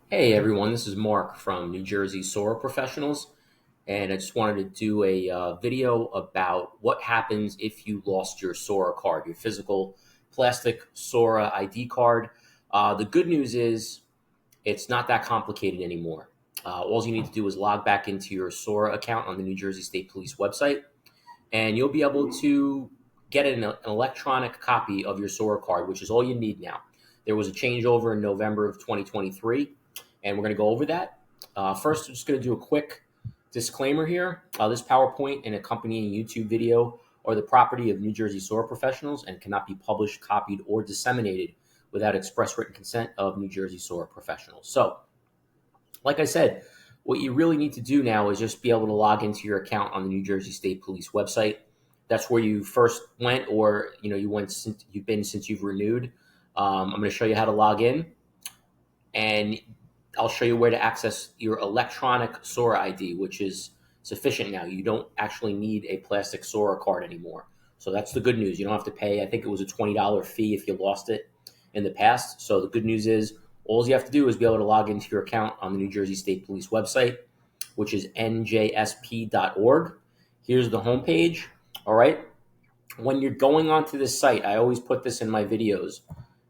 Hey everyone, this is Mark from New Jersey Sora Professionals, and I just wanted to do a video about what happens if you lost your Sora card, your physical plastic Sora ID card. The good news is it's not that complicated anymore. All you need to do is log back into your Sora account on the New Jersey State Police website, and you'll be able to get an electronic copy of your Sora card, which is all you need now. There was a changeover in November of 2023, and we're going to go over that. First, I'm just going to do a quick disclaimer here. This PowerPoint and accompanying YouTube video are the property of New Jersey Sora Professionals and cannot be published, copied, or disseminated without express written consent of New Jersey Sora Professionals. So, like I said, what you really need to do now is just be able to log into your account on the New Jersey State Police website. That's where you first went, or you went since you've been since you've renewed. I'm going to show you how to log in, and I'll show you where to access your electronic Sora ID, which is sufficient now. You don't actually need a plastic Sora card anymore. So that's the good news. You don't have to pay. I think it was a $20 fee if you lost it in the past. So the good news is all you have to do is be able to log into your account on the New Jersey State Police website, which is njsp.org. Here's the homepage. All right. When you're going onto this site, I always put this in my videos.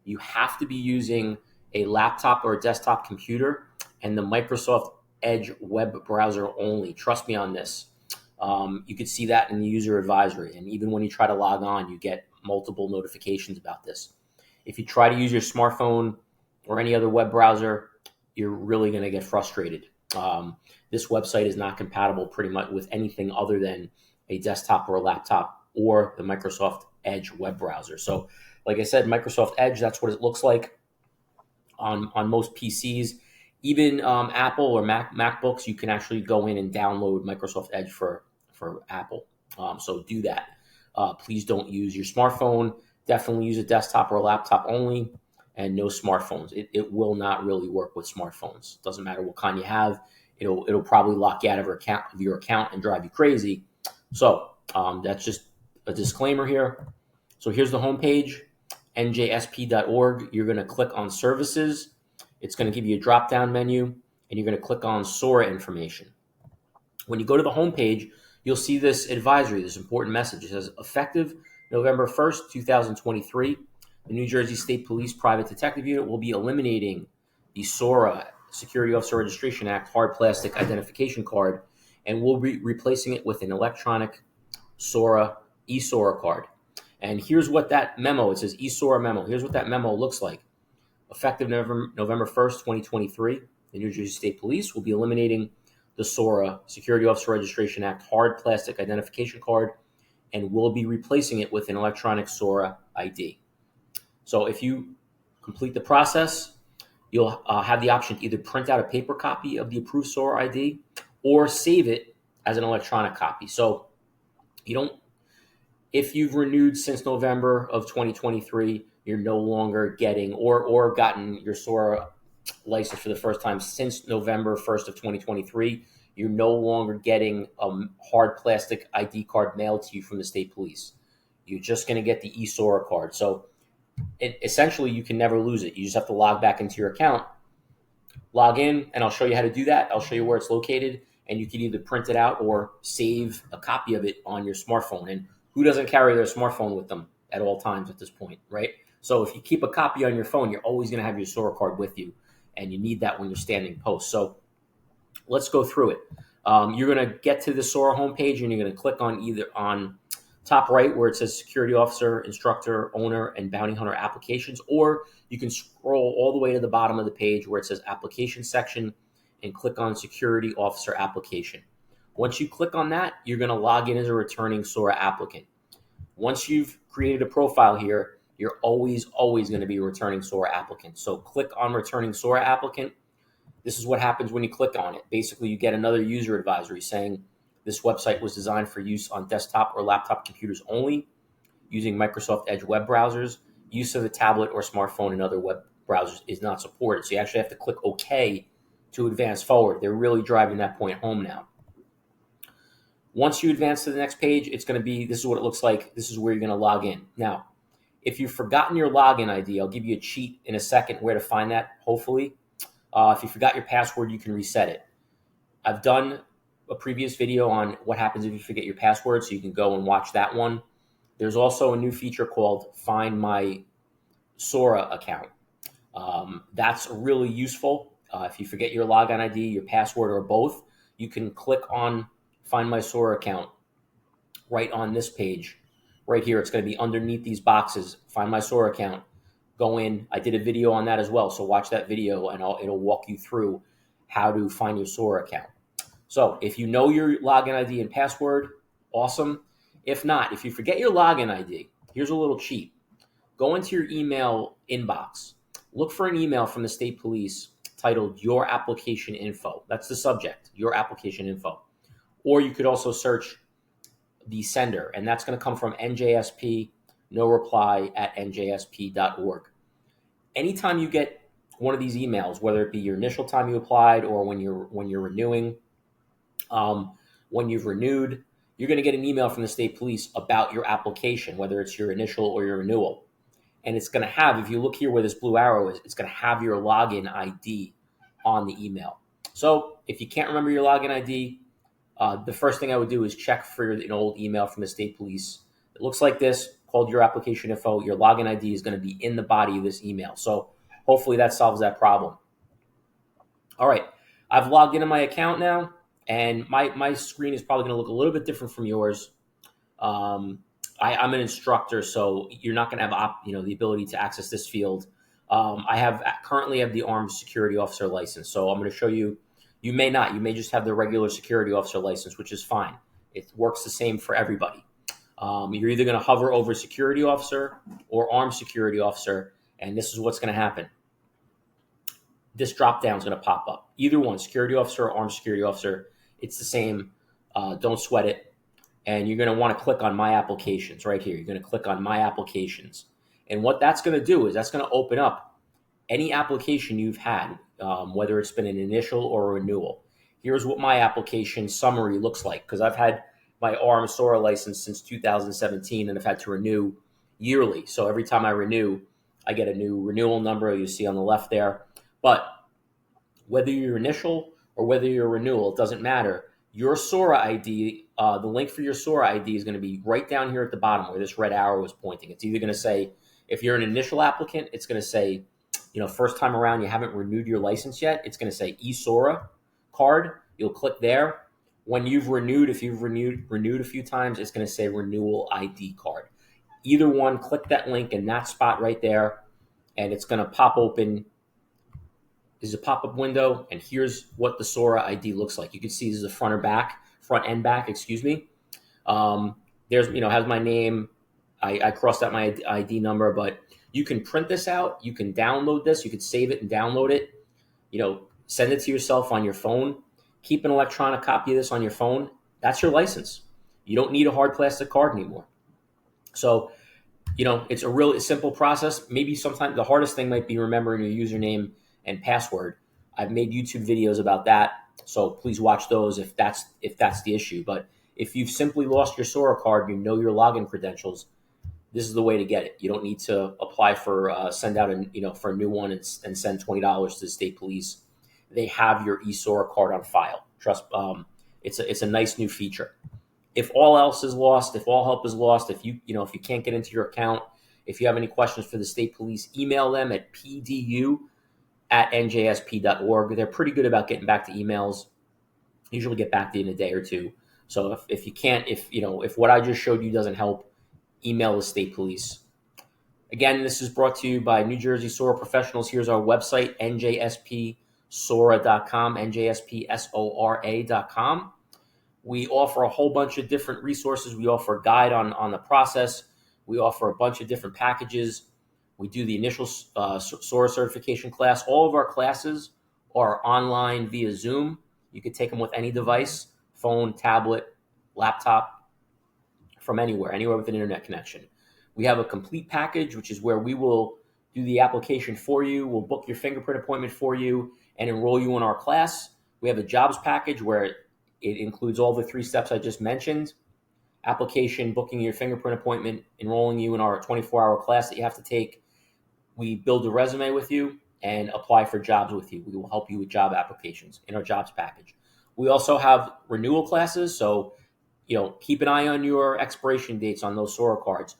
You have to be using a laptop or a desktop computer and the Microsoft Edge web browser only. Trust me on this. You could see that in the user advisory. And even when you try to log on, you get multiple notifications about this. If you try to use your smartphone or any other web browser, you're really going to get frustrated. This website is not compatible pretty much with anything other than a desktop or a laptop or the Microsoft Edge web browser. So, like I said, Microsoft Edge, that's what it looks like on most PCs. Even Apple or MacBooks, you can actually go in and download Microsoft Edge for Apple. So do that. Please don't use your smartphone. Definitely use a desktop or a laptop only, and no smartphones. It will not really work with smartphones. Doesn't matter what kind you have. It'll probably lock you out of your account and drive you crazy. So that's just a disclaimer here. So here's the homepage, njsp.org. You're going to click on services. It's going to give you a drop-down menu, and you're going to click on Sora information. When you go to the homepage, you'll see this advisory, this important message. It says, effective November 1st, 2023, the New Jersey State Police Private Detective Unit will be eliminating the SORA, Security Officer Registration Act, hard plastic identification card, and we'll be replacing it with an electronic Sora, eSORA card. And here's what that memo, it says eSORA memo. Here's what that memo looks like. Effective November 1st, 2023, the New Jersey State Police will be eliminating the SORA, Security Officer Registration Act, hard plastic identification card, and will be replacing it with an electronic SORA ID. So if you complete the process, you'll have the option to either print out a paper copy of the approved SORA ID or save it as an electronic copy. So you don't, if you've renewed since November of 2023, you're no longer getting or gotten your SORA license for the first time since November 1st of 2023, you're no longer getting a hard plastic ID card mailed to you from the state police. You're just going to get the eSORA card. So essentially, you can never lose it. You just have to log back into your account, log in, and I'll show you how to do that. I'll show you where it's located, and you can either print it out or save a copy of it on your smartphone. And who doesn't carry their smartphone with them at all times at this point, right? So if you keep a copy on your phone, you're always going to have your SORA card with you, and you need that when you're standing post. So let's go through it. You're going to get to the SORA homepage, and you're going to click on either on top right where it says Security Officer, Instructor, Owner, and Bounty Hunter Applications, or you can scroll all the way to the bottom of the page where it says Application section and click on Security Officer Application. Once you click on that, you're going to log in as a returning SORA applicant. Once you've created a profile here, you're always going to be a returning SORA applicant. So click on Returning SORA Applicant. This is what happens when you click on it. Basically, you get another user advisory saying this website was designed for use on desktop or laptop computers only, using Microsoft Edge web browsers. Use of a tablet or smartphone and other web browsers is not supported. So you actually have to click OK to advance forward. They're really driving that point home now. Once you advance to the next page, it's going to be, this is what it looks like. This is where you're going to log in. Now, if you've forgotten your login ID, I'll give you a cheat in a second where to find that, hopefully. If you forgot your password, you can reset it. I've done a previous video on what happens if you forget your password, so you can go and watch that one. There's also a new feature called Find My Sora account. That's really useful. If you forget your login ID, your password, or both, you can click on Find My Sora account right on this page. Right here, it's going to be underneath these boxes. Find My Sora account. Go in. I did a video on that as well, so watch that video, and it'll walk you through how to find your Sora account. So if you know your login ID and password, awesome. If not, if you forget your login ID, here's a little cheat. Go into your email inbox. Look for an email from the state police titled Your Application Info. That's the subject, Your Application Info. Or you could also search the sender, and that's going to come from NJSP, no reply at njsp.org. Anytime you get one of these emails, whether it be your initial time you applied or when you're renewing, when you've renewed, you're going to get an email from the state police about your application, whether it's your initial or your renewal. And it's going to have, if you look here where this blue arrow is, it's going to have your login ID on the email. So if you can't remember your login ID, the first thing I would do is check for an old email from the state police. It looks like this, called Your Application Info. Your login ID is going to be in the body of this email. So hopefully that solves that problem. All right, I've logged into my account now, and my screen is probably going to look a little bit different from yours. I'm an instructor, so you're not going to have the ability to access this field. I currently have the Armed Security Officer license, so I'm going to show you. You may not. You may just have the regular security officer license, which is fine. It works the same for everybody. You're either going to hover over security officer or armed security officer, and this is what's going to happen. This drop down is going to pop up. Either one, security officer or armed security officer, it's the same. Don't sweat it. And you're going to want to click on My Applications right here. You're going to click on My Applications. And what that's going to do is that's going to open up any application you've had, whether it's been an initial or a renewal. Here's what my application summary looks like, because I've had my ARM SORA license since 2017, and I've had to renew yearly. So every time I renew, I get a new renewal number you see on the left there. But whether you're initial or whether you're renewal, it doesn't matter. Your SORA ID, the link for your SORA ID is going to be right down here at the bottom where this red arrow is pointing. It's either going to say, if you're an initial applicant, it's going to say, first time around, you haven't renewed your license yet. It's going to say eSORA card. You'll click there. When you've renewed, if you've renewed a few times, it's going to say renewal ID card. Either one, click that link in that spot right there, and it's going to pop open. This is a pop-up window, and here's what the SORA ID looks like. You can see this is the front and back, excuse me. There's, has my name. I crossed out my ID number, but you can print this out. You can download this. You can save it and download it. Send it to yourself on your phone. Keep an electronic copy of this on your phone. That's your license. You don't need a hard plastic card anymore. So, it's a really simple process. Maybe sometimes the hardest thing might be remembering your username and password. I've made YouTube videos about that, so please watch those if that's the issue. But if you've simply lost your SORA card, your login credentials, this is the way to get it. You don't need to apply for send out for a new one and send $20 to the state police. They have your eSORA card on file. Trust, it's a nice new feature. If all else is lost, if all help is lost, if you can't get into your account, if you have any questions for the state police, email them at pdu@njsp.org. They're pretty good about getting back to emails. Usually get back to you in a day or two. So if you can't, if what I just showed you doesn't help, email the state police. Again, this is brought to you by New Jersey SORA Professionals. Here's our website, njspsora.com, njspsora.com. We offer a whole bunch of different resources. We offer a guide on the process. We offer a bunch of different packages. We do the initial SORA certification class. All of our classes are online via Zoom. You could take them with any device, phone, tablet, laptop, from anywhere with an internet connection. We have a complete package, which is where we will do the application for you. We'll book your fingerprint appointment for you and enroll you in our class. We have a jobs package where it includes all the 3 steps I just mentioned: application, booking your fingerprint appointment, enrolling you in our 24-hour class that you have to take. We build a resume with you, and apply for jobs with you. We will help you with job applications in our jobs package. We also have renewal classes, so keep an eye on your expiration dates on those Sora cards.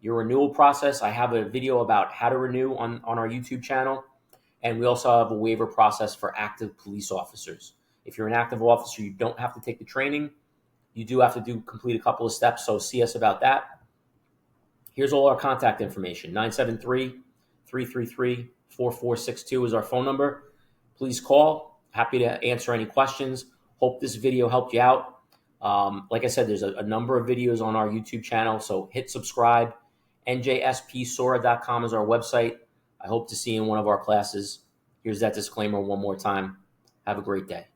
Your renewal process, I have a video about how to renew on our YouTube channel. And we also have a waiver process for active police officers. If you're an active officer, you don't have to take the training. You do have to complete a couple of steps, so see us about that. Here's all our contact information. 973-333-4462 is our phone number. Please call. Happy to answer any questions. Hope this video helped you out. Like I said, there's a number of videos on our YouTube channel, so hit subscribe. njspsora.com is our website. I hope to see you in one of our classes. Here's that disclaimer one more time. Have a great day.